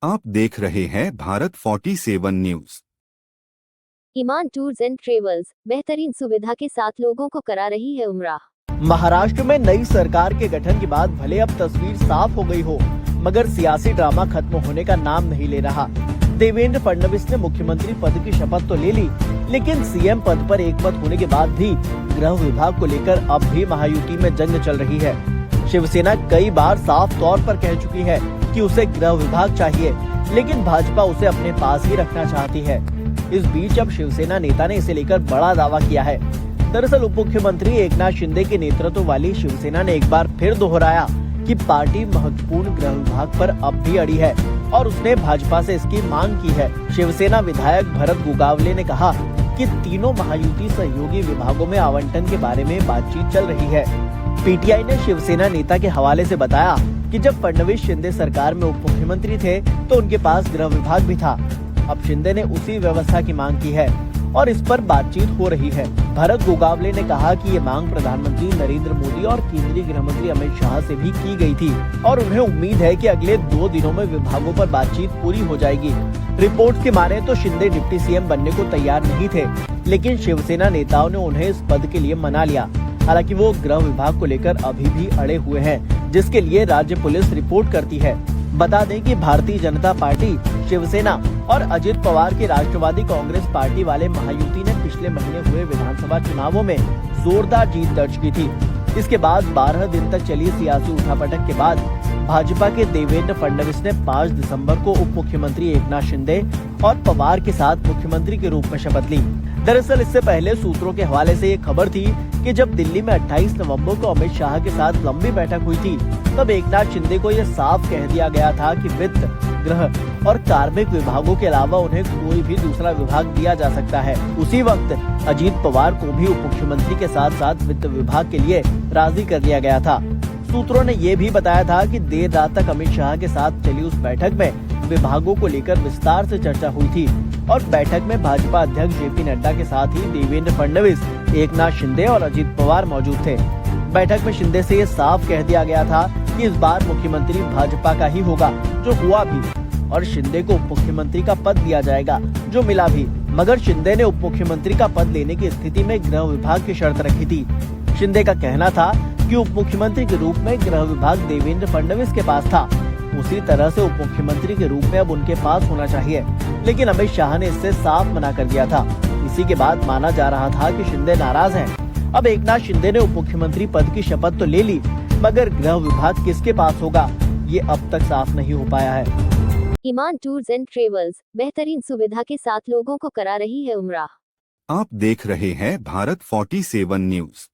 आप देख रहे हैं Bharat 47 news. Iman tours and travels बेहतरीन सुविधा के साथ लोगों को करा रही है उम्रा। महाराष्ट्र में नई सरकार के गठन के बाद भले अब तस्वीर साफ हो गई हो, मगर सियासी ड्रामा खत्म होने का नाम नहीं ले रहा। देवेंद्र फडणवीस ने मुख्यमंत्री पद की शपथ तो ले ली, लेकिन सीएम पद पर एकमत होने के बाद भी गृह विभाग को लेकर अब भी महायुति में जंग चल रही है। शिवसेना कई बार साफ तौर पर कह चुकी है कि उसे गृह विभाग चाहिए, लेकिन भाजपा उसे अपने पास ही रखना चाहती है। इस बीच अब शिवसेना नेता ने इसे लेकर बड़ा दावा किया है। दरअसल उप मुख्यमंत्री एकनाथ शिंदे के नेतृत्व वाली शिवसेना ने एक बार फिर दोहराया कि पार्टी महत्वपूर्ण गृह विभाग पर अब भी अड़ी है और उसने भाजपा से इसकी मांग की है। शिवसेना विधायक भरत गोगावले ने कहा कि तीनों महायुति सहयोगी विभागों में आवंटन के बारे में बातचीत चल रही है। पीटीआई ने शिवसेना नेता के हवाले से बताया कि जब फडणवीस शिंदे सरकार में उप मुख्यमंत्री थे तो उनके पास गृह विभाग भी था। अब शिंदे ने उसी व्यवस्था की मांग की है और इस पर बातचीत हो रही है। भरत गोगावले ने कहा कि ये मांग प्रधानमंत्री नरेंद्र मोदी और केंद्रीय गृह मंत्री अमित शाह से भी की गई थी और उन्हें उम्मीद है कि अगले 2 दिनों में विभागों पर बातचीत पूरी हो जाएगी। रिपोर्ट्स के माने तो शिंदे डिप्टी सीएम बनने को तैयार नहीं थे, लेकिन शिवसेना नेताओं ने उन्हें इस पद के लिए मना लिया। हालांकि वो गृह विभाग को लेकर अभी भी अड़े हुए हैं, जिसके लिए राज्य पुलिस रिपोर्ट करती है। बता दें कि भारतीय जनता पार्टी, शिवसेना और अजित पवार की राष्ट्रवादी कांग्रेस पार्टी वाले महायुति ने पिछले महीने हुए विधानसभा चुनावों में जोरदार जीत दर्ज की थी। इसके बाद 12 दिन तक चली सियासी उठापटक के बाद भाजपा के देवेंद्र फडणवीस ने 5 दिसंबर को उप मुख्यमंत्री एकनाथ शिंदे और पवार के साथ मुख्यमंत्री के रूप में शपथ ली। दरअसल इससे पहले सूत्रों के हवाले से ये खबर थी कि जब दिल्ली में 28 नवंबर को अमित शाह के साथ लंबी बैठक हुई थी, तब एकनाथ शिंदे को यह साफ कह दिया गया था कि वित्त, गृह और कार्मिक विभागों के अलावा उन्हें कोई भी दूसरा विभाग दिया जा सकता है। उसी वक्त अजित पवार को भी उप मुख्यमंत्री के साथ साथ वित्त विभाग के लिए राजी कर लिया गया था। सूत्रों ने ये भी बताया था कि देर रात तक अमित शाह के साथ चली उस बैठक में विभागों को लेकर विस्तार से चर्चा हुई थी और बैठक में भाजपा अध्यक्ष जेपी नड्डा के साथ ही देवेंद्र फडणवीस, एकनाथ शिंदे और अजित पवार मौजूद थे। बैठक में शिंदे से ये साफ कह दिया गया था कि इस बार मुख्यमंत्री भाजपा का ही होगा, जो हुआ भी, और शिंदे को उप मुख्यमंत्री का पद दिया जाएगा, जो मिला भी। मगर शिंदे ने उप मुख्यमंत्री का पद लेने की स्थिति में गृह विभाग की शर्त रखी थी। शिंदे का कहना था कि उप मुख्यमंत्री के रूप में गृह विभाग देवेंद्र फडणवीस के पास था, उसी तरह से उप मुख्यमंत्री के रूप में अब उनके पास होना चाहिए, लेकिन अमित शाह ने इससे साफ मना कर दिया था। इसी के बाद माना जा रहा था कि शिंदे नाराज हैं। अब एकनाथ शिंदे ने उप मुख्यमंत्री पद की शपथ तो ले ली, मगर गृह विभाग किसके पास होगा, ये अब तक साफ नहीं हो पाया है। ईमान टूर्स एंड ट्रेवल्स बेहतरीन सुविधा के साथ लोगों को करा रही है उम्रा। आप देख रहे हैं भारत 47 न्यूज।